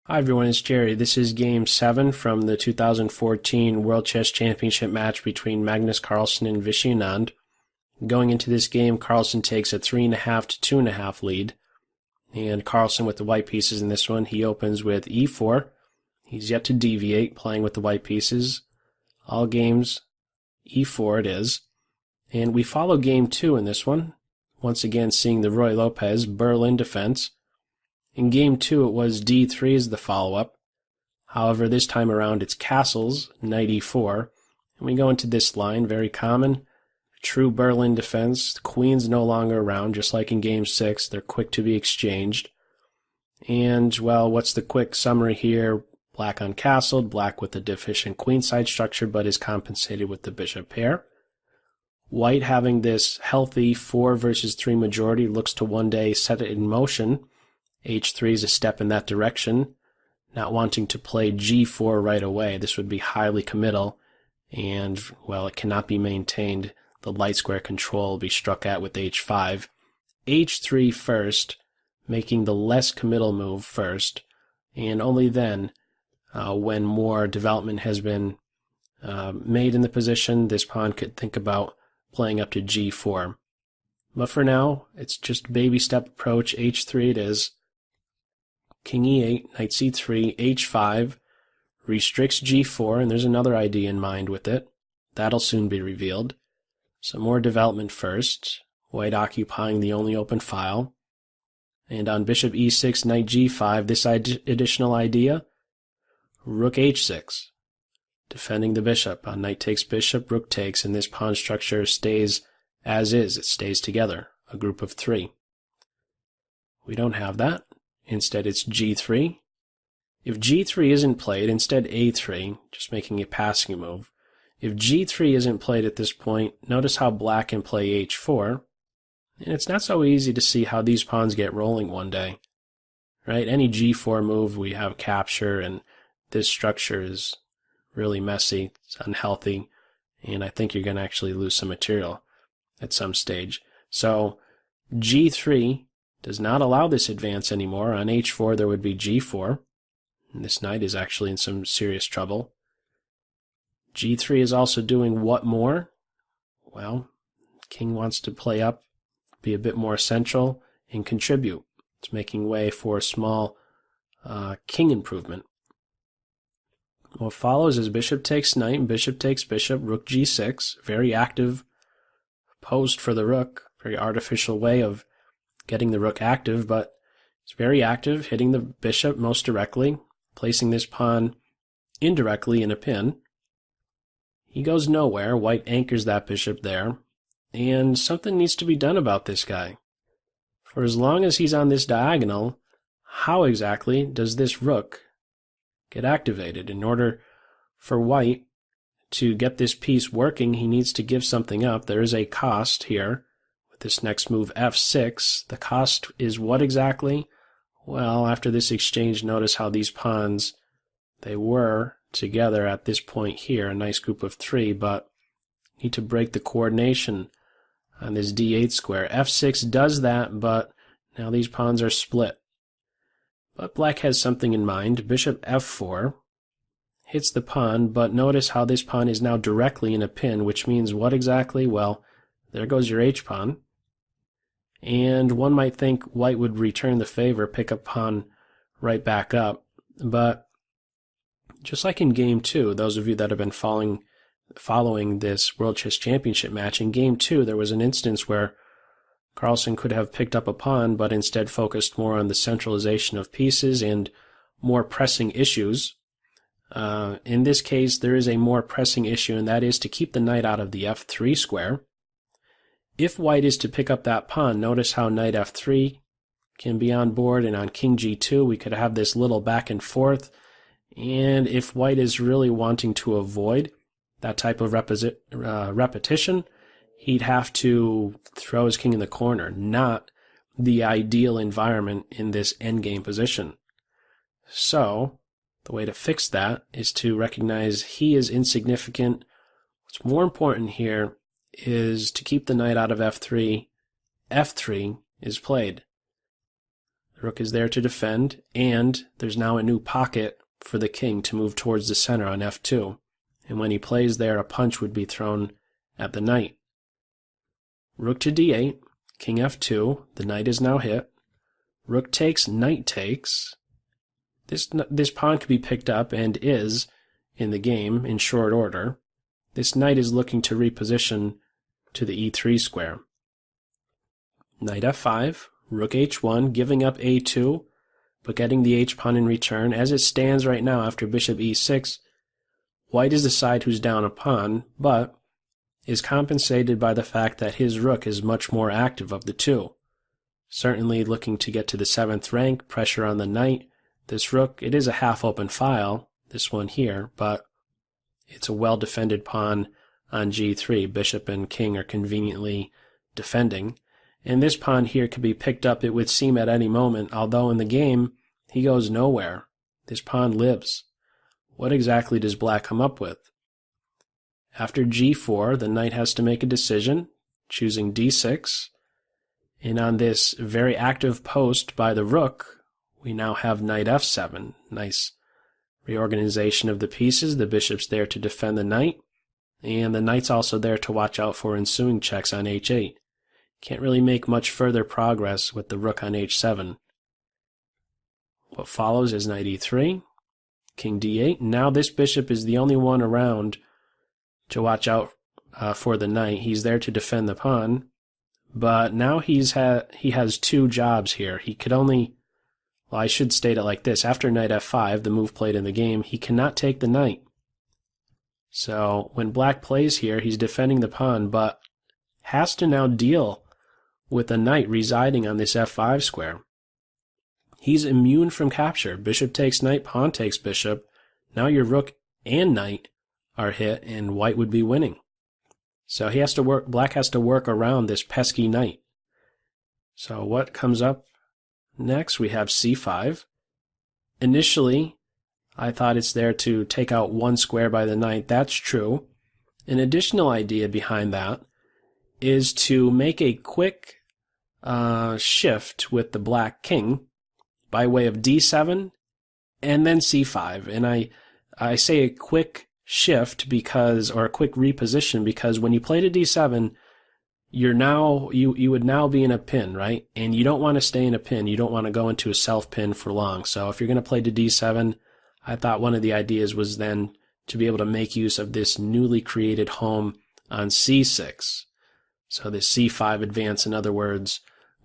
Hi everyone, it's Jerry. This is Game 7 from the 2014 World Chess Championship match between Magnus Carlsen and Viswanathan Anand. Going into this game, Carlsen takes a 3.5 to 2.5 lead. And Carlsen with the white pieces in this one, he opens with e4. He's yet to deviate, playing with the white pieces. All games, e4 it is. And we follow Game 2 in this one. Once again, seeing the Ruy Lopez Berlin defense. In Game 2, it was d3 as the follow-up. However, this time around, it's castles, knight e4. And we go into this line, very common. True Berlin defense. The queen's no longer around, just like in Game 6. They're quick to be exchanged. And, well, what's the quick summary here? Black uncastled, black with a deficient queenside structure, but is compensated with the bishop pair. White, having this healthy 4 versus 3 majority, looks to one day set it in motion. h3 is a step in that direction, not wanting to play g4 right away. This would be highly committal, and, well, it cannot be maintained. The light square control will be struck at with h5. h3 first, making the less committal move first, and only then, when more development has been made in the position, this pawn could think about playing up to g4. But for now, it's just baby step approach. h3 it is. King e8, knight c3, h5, restricts g4, and there's another idea in mind with it. That'll soon be revealed. Some more development first, white occupying the only open file. And on bishop e6, knight g5, this additional idea, rook h6, defending the bishop. On knight takes bishop, rook takes, and this pawn structure stays as is. It stays together, a group of 3. We don't have that. Instead, it's g3. If g3 isn't played, instead a3, just making a passing move. If g3 isn't played at this point, notice how black can play h4. And it's not so easy to see how these pawns get rolling one day. Right? Any g4 move, we have capture, and this structure is really messy, it's unhealthy, and I think you're going to actually lose some material at some stage. So g3 does not allow this advance anymore. On h4 there would be g4. And this knight is actually in some serious trouble. g3 is also doing what more? Well, king wants to play up, be a bit more central, and contribute. It's making way for a small king improvement. What follows is bishop takes knight, and bishop takes bishop, rook g6. Very active post for the rook. Very artificial way of getting the rook active, but it's very active, hitting the bishop most directly, placing this pawn indirectly in a pin. He goes nowhere. White anchors that bishop there, and something needs to be done about this guy. For as long as he's on this diagonal, how exactly does this rook get activated? In order for white to get this piece working, he needs to give something up. There is a cost here. This next move, f6, the cost is what exactly? Well, after this exchange, notice how these pawns, they were together at this point here, a nice group of 3, but need to break the coordination on this d8 square. f6 does that, but now these pawns are split. But black has something in mind. Bishop f4 hits the pawn, but notice how this pawn is now directly in a pin, which means what exactly? Well, there goes your h-pawn. And one might think white would return the favor, pick up pawn right back up. But just like in Game 2, those of you that have been following this World Chess Championship match, in Game 2 there was an instance where Carlsen could have picked up a pawn, but instead focused more on the centralization of pieces and more pressing issues. In this case, there is a more pressing issue, and that is to keep the knight out of the f3 square. If white is to pick up that pawn, notice how knight f3 can be on board, and on king g2 we could have this little back and forth. And if white is really wanting to avoid that type of repetition, he'd have to throw his king in the corner, not the ideal environment in this endgame position. So the way to fix that is to recognize he is insignificant. What's more important here is to keep the knight out of f3. f3 is played. The rook is there to defend, and there's now a new pocket for the king to move towards the center on f2. And when he plays there, a punch would be thrown at the knight. Rook to d8, king f2, the knight is now hit. Rook takes, knight takes. This pawn could be picked up, and is, in the game, in short order. This knight is looking to reposition to the e3 square. Knight f5, rook h1, giving up a2, but getting the h-pawn in return. As it stands right now after bishop e6, white is the side who's down a pawn, but is compensated by the fact that his rook is much more active of the two. Certainly looking to get to the 7th rank, pressure on the knight. This rook, it is a half-open file, this one here, but it's a well-defended pawn on g3. Bishop and king are conveniently defending. And this pawn here could be picked up, it would seem, at any moment, although in the game, he goes nowhere. This pawn lives. What exactly does black come up with? After g4, the knight has to make a decision, choosing d6. And on this very active post by the rook, we now have knight f7. Nice reorganization of the pieces. The bishop's there to defend the knight, and the knight's also there to watch out for ensuing checks on h8. Can't really make much further progress with the rook on h7. What follows is knight e3, king d8. Now this bishop is the only one around to watch out for the knight. He's there to defend the pawn, but now he has two jobs here. He could only, well, I should state it like this. After knight f5, the move played in the game, he cannot take the knight. So when black plays here, he's defending the pawn, but has to now deal with a knight residing on this f5 square. He's immune from capture. Bishop takes knight, pawn takes bishop. Now your rook and knight are hit, and white would be winning. So he has to work. Black has to work around this pesky knight. So what comes up next? We have c5. Initially, I thought it's there to take out one square by the knight. That's true. An additional idea behind that is to make a quick shift with the black king by way of d7 and then c5. And I say a quick shift because, or a quick reposition, because when you play to d7, you would now be in a pin, right? And you don't want to stay in a pin. You don't want to go into a self pin for long. So if you're going to play to d7, I thought one of the ideas was then to be able to make use of this newly created home on c6. So this c5 advance, in other words,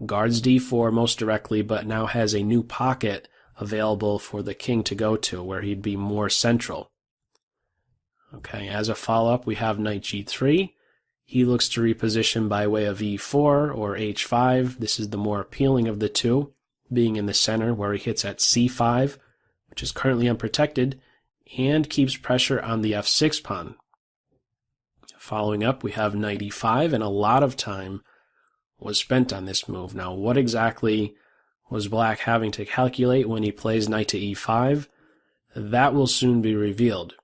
guards d4 most directly, but now has a new pocket available for the king to go to, where he'd be more central. Okay, as a follow-up, we have knight g3. He looks to reposition by way of e4 or h5. This is the more appealing of the two, being in the center, where he hits at c5, which is currently unprotected, and keeps pressure on the f6 pawn. Following up, we have knight e5, and a lot of time was spent on this move. Now, what exactly was black having to calculate when he plays knight to e5? That will soon be revealed.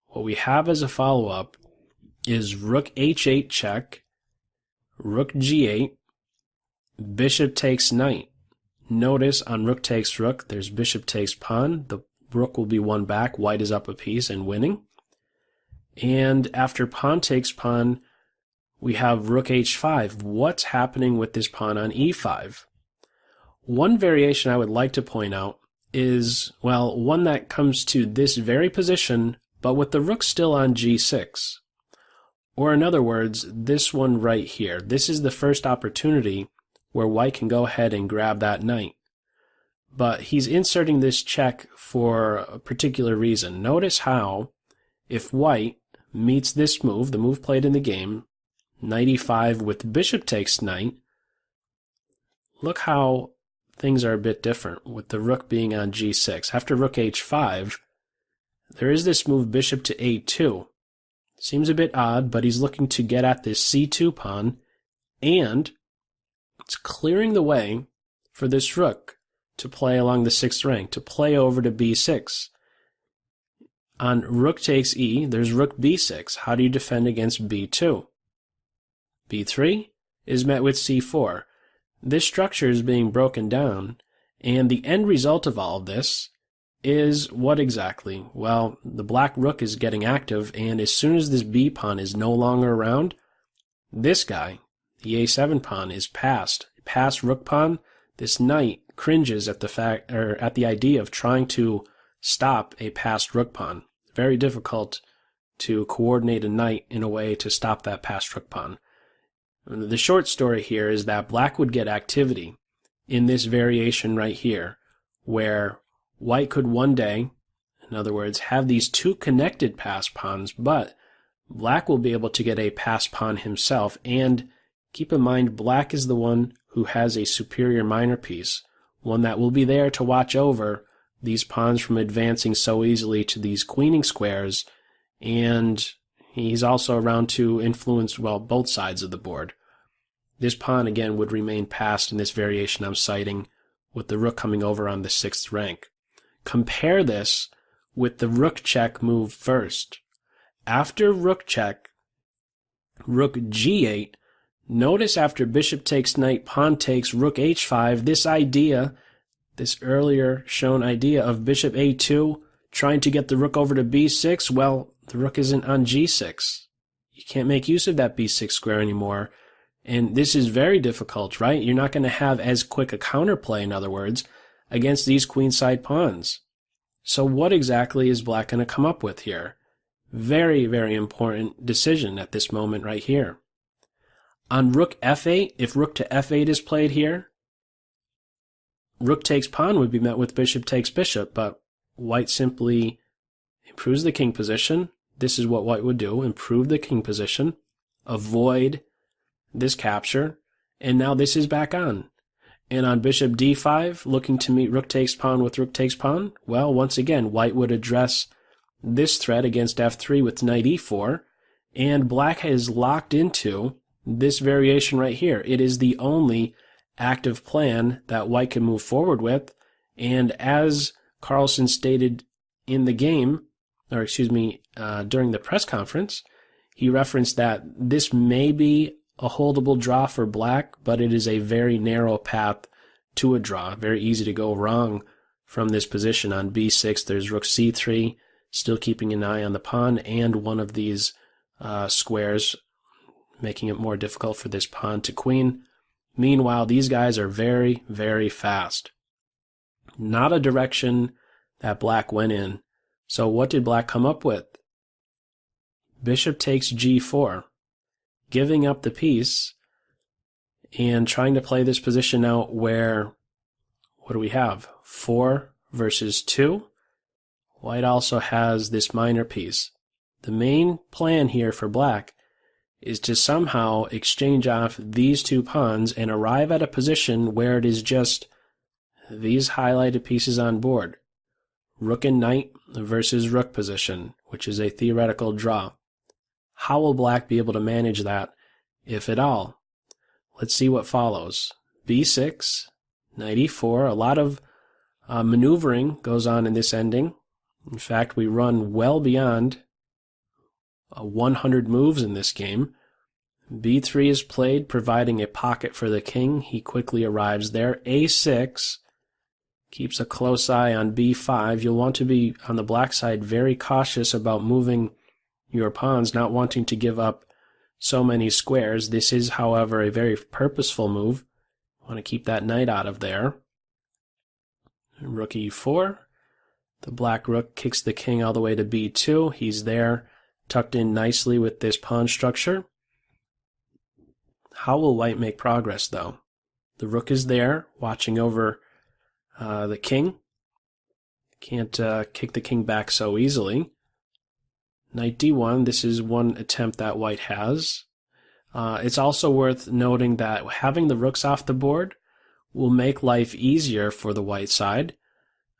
What we have as a follow-up is rook h8 check, rook g8, bishop takes knight. Notice on rook takes rook, there's bishop takes pawn. The rook will be won back. White is up a piece and winning. And after pawn takes pawn, we have rook h5. What's happening with this pawn on e5? One variation I would like to point out is, well, one that comes to this very position, but with the rook still on g6. Or in other words, this one right here. This is the first opportunity where white can go ahead and grab that knight. But he's inserting this check for a particular reason. Notice how, if white meets this move, the move played in the game, knight e5 with bishop takes knight, look how things are a bit different with the rook being on g6. After rook h5, there is this move bishop to a2. Seems a bit odd, but he's looking to get at this c2 pawn, and it's clearing the way for this rook to play along the 6th rank, to play over to b6. On rook takes e, there's rook b6. How do you defend against b2? b3 is met with c4. This structure is being broken down, And the end result of all of this is what exactly? Well, the black rook is getting active, and as soon as this b pawn is no longer around, this guy, the a7 pawn, is passed. Passed rook pawn. This knight cringes at the idea of trying to stop a passed rook pawn. Very difficult to coordinate a knight in a way to stop that passed rook pawn. The short story here is that black would get activity in this variation right here, where white could one day, in other words, have these two connected passed pawns, but black will be able to get a passed pawn himself. And keep in mind, black is the one who has a superior minor piece, one that will be there to watch over these pawns from advancing so easily to these queening squares, and he's also around to influence, well, both sides of the board. This pawn, again, would remain passed in this variation I'm citing, with the rook coming over on the 6th rank. Compare this with the rook check move first. After rook check, rook g8, notice after bishop takes knight, pawn takes rook h5, this earlier shown idea of bishop a2, trying to get the rook over to b6, well, the rook isn't on g6. You can't make use of that b6 square anymore. And this is very difficult, right? You're not going to have as quick a counterplay, in other words, against these queenside pawns. So what exactly is black going to come up with here? Very, very important decision at this moment right here. On rook f8, if rook to f8 is played here, rook takes pawn would be met with bishop takes bishop, but white simply improves the king position. This is what white would do, improve the king position, avoid this capture, and now this is back on. And on bishop d5, looking to meet rook takes pawn with rook takes pawn, well, once again, white would address this threat against f3 with knight e4, and black is locked into this variation right here. It is the only active plan that white can move forward with, and as Carlsen stated in the game, or excuse me, during the press conference, he referenced that this may be a holdable draw for black, but it is a very narrow path to a draw. Very easy to go wrong from this position. On b6, there's rook c3, still keeping an eye on the pawn, and one of these squares, making it more difficult for this pawn to queen. Meanwhile, these guys are very, very fast. Not a direction that black went in. So what did black come up with? Bishop takes g4. Giving up the piece and trying to play this position out where, what do we have? 4 versus 2. White also has this minor piece. The main plan here for black is to somehow exchange off these two pawns and arrive at a position where it is just these highlighted pieces on board. Rook and knight versus rook position, which is a theoretical draw. How will black be able to manage that, if at all? Let's see what follows. b6, knight e4, a lot of maneuvering goes on in this ending. In fact, we run well beyond 100 moves in this game. b3 is played, providing a pocket for the king. He quickly arrives there. a6 keeps a close eye on b5. You'll want to be, on the black side, very cautious about moving your pawns, not wanting to give up so many squares. This is, however, a very purposeful move. Want to keep that knight out of there. Rook e4. The black rook kicks the king all the way to b2. He's there, tucked in nicely with this pawn structure. How will white make progress, though? The rook is there, watching over the king. Can't kick the king back so easily. Knight d1, this is one attempt that white has. It's also worth noting that having the rooks off the board will make life easier for the white side.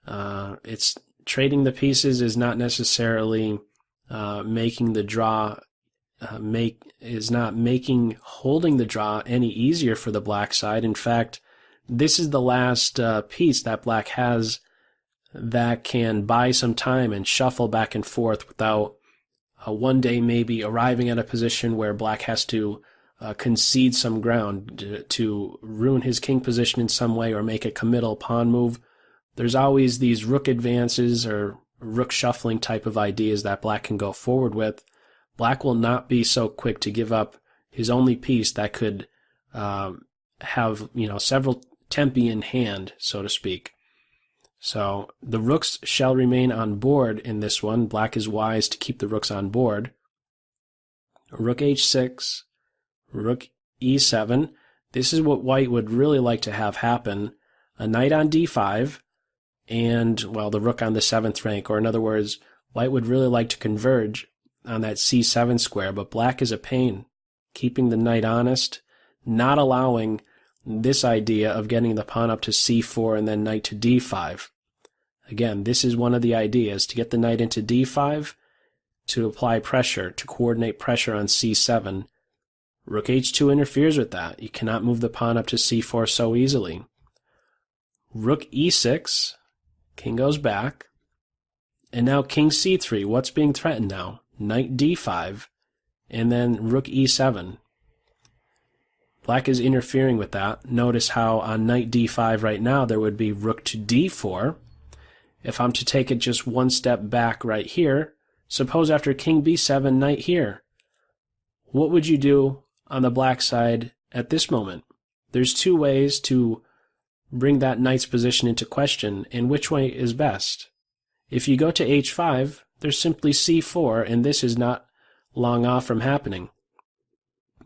It's trading the pieces is not necessarily making the draw making holding the draw any easier for the black side. In fact, this is the last piece that black has that can buy some time and shuffle back and forth without one day maybe arriving at a position where black has to concede some ground to ruin his king position in some way or make a committal pawn move. There's always these rook advances or rook shuffling type of ideas that black can go forward with. Black will not be so quick to give up his only piece that could have, several tempi in hand, so to speak. So the rooks shall remain on board in this one. Black is wise to keep the rooks on board. Rook h6, rook e7. This is what white would really like to have happen. A knight on d5, and, well, the rook on the 7th rank, or in other words, white would really like to converge on that c7 square, but black is a pain, keeping the knight honest, not allowing this idea of getting the pawn up to c4 and then knight to d5. Again, this is one of the ideas, to get the knight into d5, to apply pressure, to coordinate pressure on c7. Rook h2 interferes with that. You cannot move the pawn up to c4 so easily. Rook e6, king goes back, and now king c3. What's being threatened now? Knight d5, and then rook e7. Black is interfering with that. Notice how on knight d5 right now there would be rook to d4. If I'm to take it just one step back right here, suppose after king b7, knight here. What would you do on the black side at this moment? There's two ways to bring that knight's position into question, and which way is best? If you go to h5, there's simply c4, and this is not long off from happening.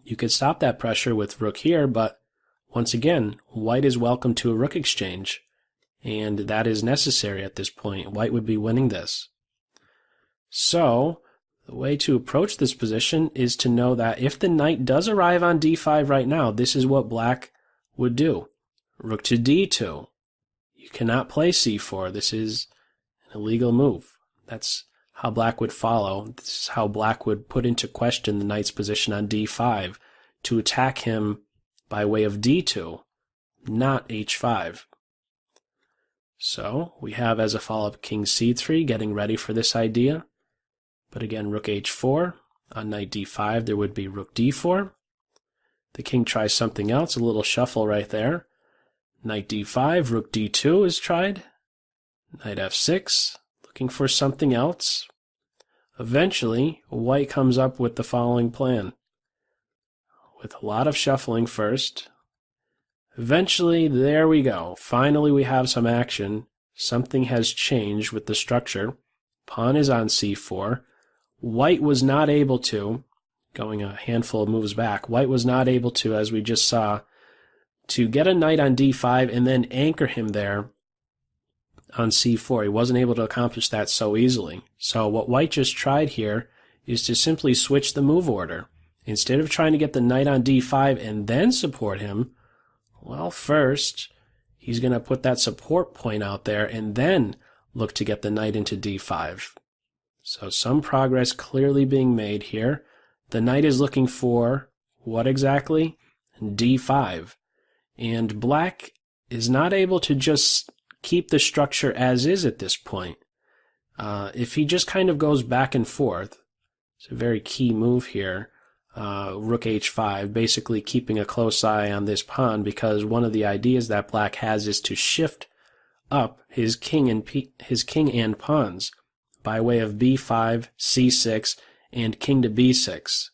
You could stop that pressure with rook here, but once again, white is welcome to a rook exchange, and that is necessary at this point. White would be winning this. So, the way to approach this position is to know that if the knight does arrive on d5 right now, this is what black would do. Rook to d2. You cannot play c4. This is an illegal move. That's how black would follow. This is how black would put into question the knight's position on d5 to attack him by way of d2, not h5. So we have as a follow-up king c3, getting ready for this idea. But again, rook h4. On knight d5, there would be rook d4. The king tries something else, a little shuffle right there. Knight d5, rook d2 is tried. Knight f6, looking for something else. Eventually, white comes up with the following plan, with a lot of shuffling first. Eventually, there we go. Finally, we have some action. Something has changed with the structure. Pawn is on c4. White was not able to, going a handful of moves back, white was not able to, as we just saw, to get a knight on d5 and then anchor him there on c4. He wasn't able to accomplish that so easily. So what white just tried here is to simply switch the move order. Instead of trying to get the knight on d5 and then support him, well, first he's going to put that support point out there and then look to get the knight into d5. So some progress clearly being made here. The knight is looking for what exactly? d5. And black is not able to just keep the structure as is at this point. If he just kind of goes back and forth, it's a very key move here, rook h5, basically keeping a close eye on this pawn, because one of the ideas that black has is to shift up his king and pawns by way of b5, c6, and king to b6.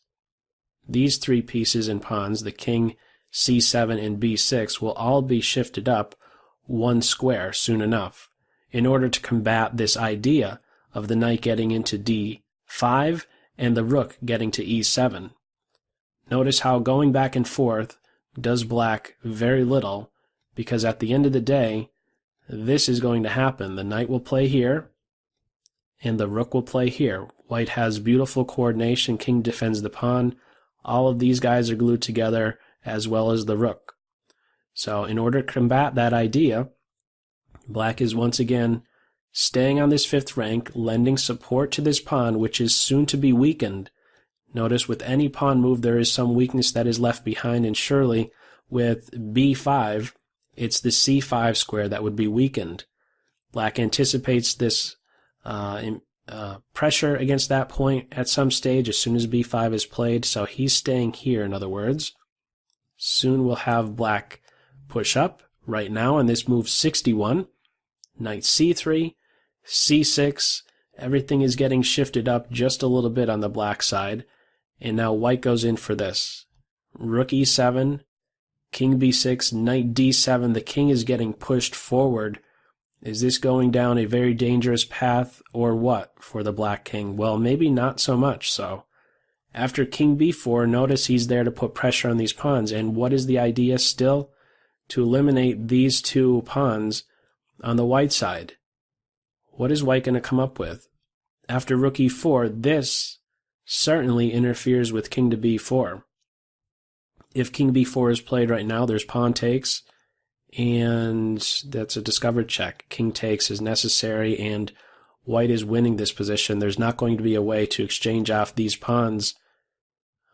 These three pieces and pawns, the king, c7, and b6, will all be shifted up one square soon enough in order to combat this idea of the knight getting into d5 and the rook getting to e7. Notice how going back and forth does black very little, because at the end of the day, this is going to happen. The knight will play here, and the rook will play here. White has beautiful coordination. King defends the pawn. All of these guys are glued together, as well as the rook. So in order to combat that idea, black is once again staying on this 5th rank, lending support to this pawn, which is soon to be weakened. Notice with any pawn move there is some weakness that is left behind, and surely with b5, it's the c5 square that would be weakened. Black anticipates this pressure against that point at some stage as soon as b5 is played, so he's staying here, in other words. Soon we'll have black push up right now, and this moves 61. Knight c3, c6, everything is getting shifted up just a little bit on the black side, and now white goes in for this. Rook e7, king b6, knight d7, the king is getting pushed forward. Is this going down a very dangerous path or what for the black king? Well, maybe not so much so. After king b4, notice he's there to put pressure on these pawns, and what is the idea still? To eliminate these two pawns on the white side. What is white going to come up with? After rook e4, this certainly interferes with king to b4. If king b4 is played right now, there's pawn takes, and that's a discovered check. King takes is necessary, and white is winning this position. There's not going to be a way to exchange off these pawns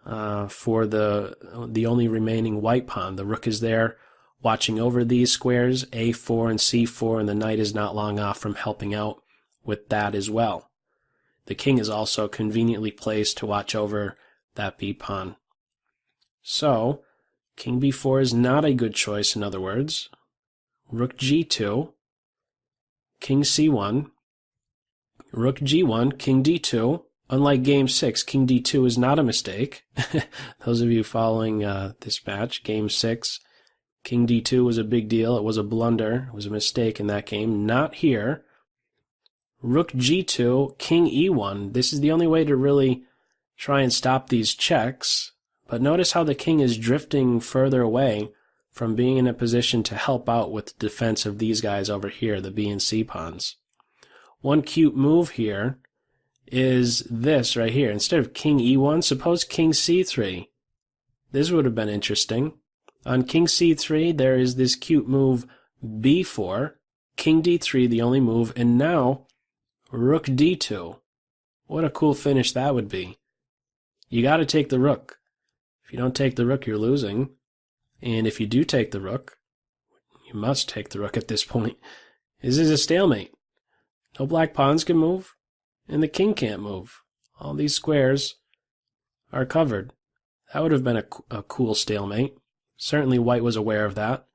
for the only remaining white pawn. The rook is there watching over these squares, a4 and c4, and the knight is not long off from helping out with that as well. The king is also conveniently placed to watch over that b pawn. So, king b4 is not a good choice, in other words. Rook g2, king c1, rook g1, king d2. Unlike game 6, king d2 is not a mistake. Those of you following this match, game 6, king d2 was a big deal. It was a blunder. It was a mistake in that game. Not here. Rook g2, king e1. This is the only way to really try and stop these checks. But notice how the king is drifting further away from being in a position to help out with the defense of these guys over here, the b and c pawns. One cute move here is this right here. Instead of king e1, suppose king c3. This would have been interesting. On king c3, there is this cute move b4, king d3, the only move, and now rook d2. What a cool finish that would be. You got to take the rook. If you don't take the rook, you're losing. And if you do take the rook, you must take the rook at this point. This is a stalemate. No black pawns can move, and the king can't move. All these squares are covered. That would have been a cool stalemate. Certainly white was aware of that.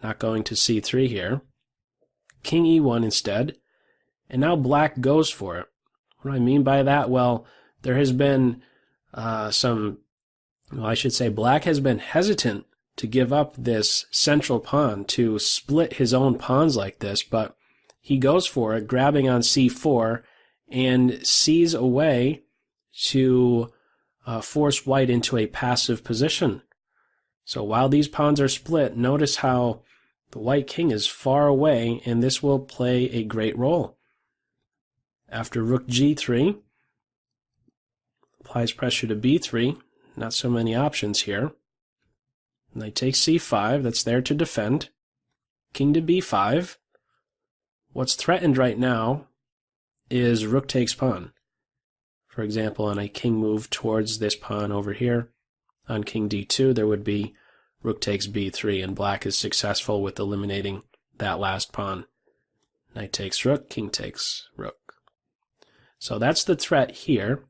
Not going to c3 here. King e1 instead. And now black goes for it. What do I mean by that? Well, there has been I should say black has been hesitant to give up this central pawn, to split his own pawns like this, but he goes for it, grabbing on c4, and sees a way to force white into a passive position. So while these pawns are split, notice how the white king is far away, and this will play a great role. After rook g3, applies pressure to b3, not so many options here. Knight takes c5, that's there to defend. King to b5. What's threatened right now is rook takes pawn. For example, on a king move towards this pawn over here, on king d2, there would be rook takes b3, and black is successful with eliminating that last pawn. Knight takes rook, king takes rook. So that's the threat here.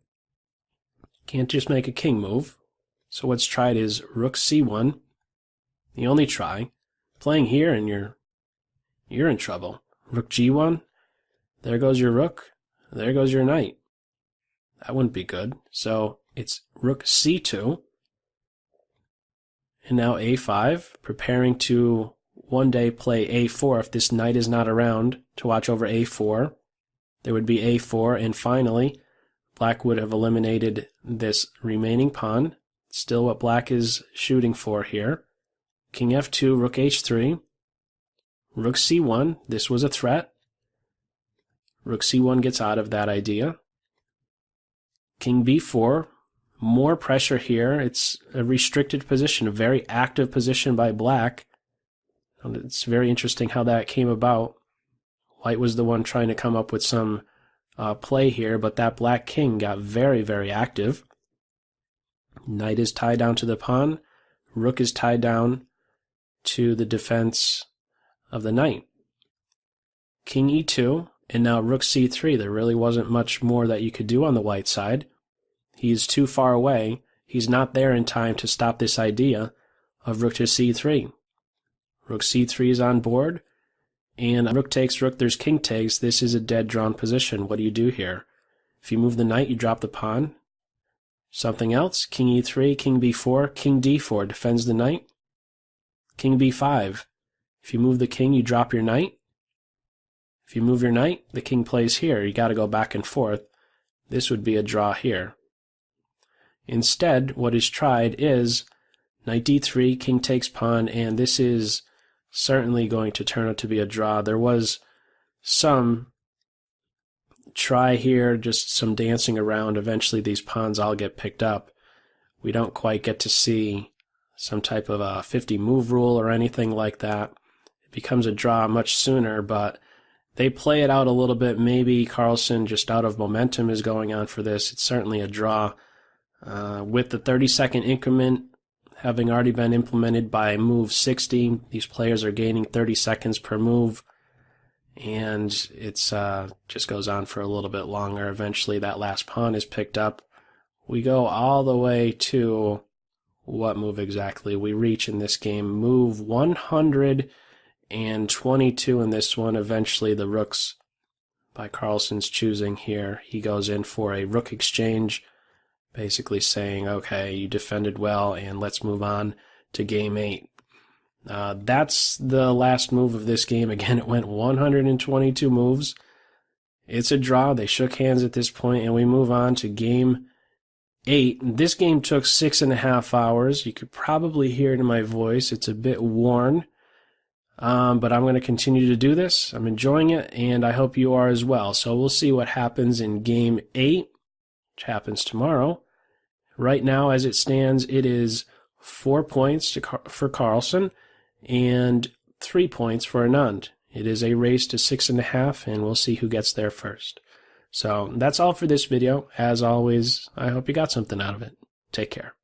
Can't just make a king move. So what's tried is rook c1, the only try. Playing here and you're in trouble. Rook g1, there goes your rook, there goes your knight. That wouldn't be good. So it's rook c2, and now a5, preparing to one day play a4 if this knight is not around to watch over a4. There would be a4, and finally black would have eliminated this remaining pawn. Still what black is shooting for here. King f2, rook h3, rook c1. This was a threat. Rook c1 gets out of that idea. King b4, more pressure here. It's a restricted position, a very active position by black. And it's very interesting how that came about. White was the one trying to come up with some play here, but that black king got very, very active. Knight is tied down to the pawn. Rook is tied down to the defense of the knight. King e2, And now rook c3, there really wasn't much more that you could do on the white side. He's too far away. He's not there in time to stop this idea of rook to c3. Rook c3 is on board, and rook takes rook, there's king takes. This is a dead drawn position. What do you do here? If you move the knight, you drop the pawn. Something else, king e3, king b4, king d4 defends the knight. King b5. If you move the king, you drop your knight. If you move your knight, the king plays here. You got to go back and forth. This would be a draw here. Instead, what is tried is knight d3, king takes pawn, and this is certainly going to turn out to be a draw. There was some try here, just some dancing around. Eventually these pawns all get picked up. We don't quite get to see some type of a 50 move rule or anything like that. It becomes a draw much sooner, but they play it out a little bit. Maybe Carlsen, just out of momentum, is going on for this. It's certainly a draw. With the 30-second increment having already been implemented by move 60, these players are gaining 30 seconds per move, and it's just goes on for a little bit longer. Eventually that last pawn is picked up. We go all the way to what move exactly? We reach in this game move 122 in this one. Eventually the rooks, by Carlsen's choosing here, he goes in for a rook exchange, basically saying, okay, you defended well, and let's move on to game 8. That's the last move of this game. Again, it went 122 moves. It's a draw. They shook hands at this point, and we move on to game 8. This game took 6.5 hours. You could probably hear it in my voice. It's a bit worn, but I'm going to continue to do this. I'm enjoying it, and I hope you are as well. So we'll see what happens in game 8, which happens tomorrow. Right now, as it stands, it is 4 points for Carlsen and 3 points for Anand. It is a race to 6.5, and we'll see who gets there first. So that's all for this video. As always, I hope you got something out of it. Take care.